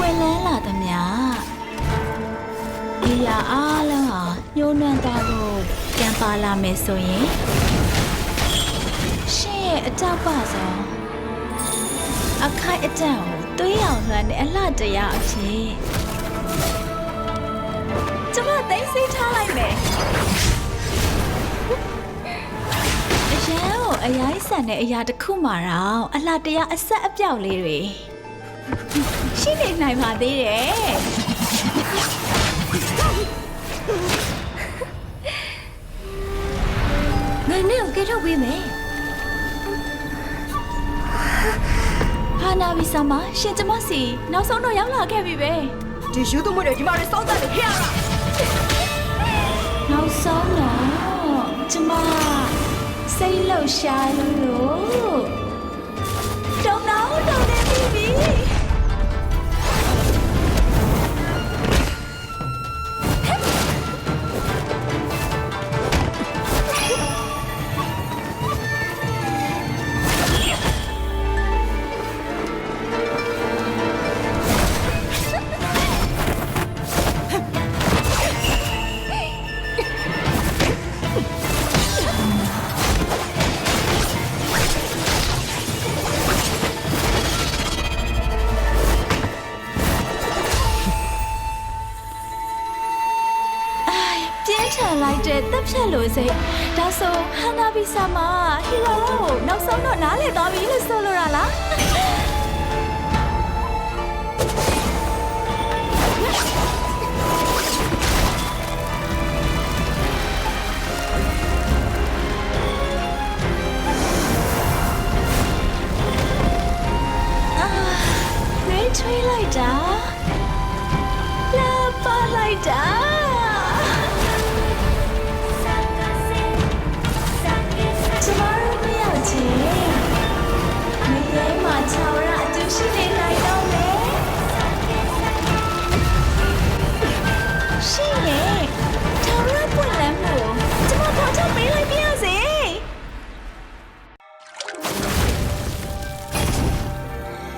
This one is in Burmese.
ပွင့်လန်းလာသမျှဒီရာအားလုံးဟာညှိုးနှွမ်းသွားဖို့ပြန်ပါလာမယ်ဆိုရင်ရှင်ရဲ့အကြောက်ပါဆုံးအခိုက်အတန့်ကိုသွေးအောင်လွှမ်းတဲ့အလှတရားအဖြစ်ကျမသိသိထားလိုက်မယ်အရန်ကိုအရိုင်းဆန်တဲ့အရာတစ်ခုမှတော့အလှတရားအဆက်အပြောက်လေးတွေရှိနေနိုင်ပါသေးတယ်ငါနဲ့ကိုကဲထုတ်ပေးမယ်ဟာနာဘီဆာမရှင်ကျမစီနောက်ဆုံးတော့ရောက်လာခဲ့ပြီပဲဒီယူသူမတွေဒီမှာတွေစောင်းတယ်ဟဲ့ရလားနောက်ဆုံးတော့ကျမစိတ်လှုပ်ရှားလို့တုံနေပြီလိုက်တဲ့တပ်ဖြတ်လို့စိဒါဆိုဟန်နာဘီဆာမဟီရိုနောက်ဆုံးတော့နားလေသွားပြီလို့ဆိုလိုတာလားရွေးချွေးလိုက်တာလာပါလိုက်တာ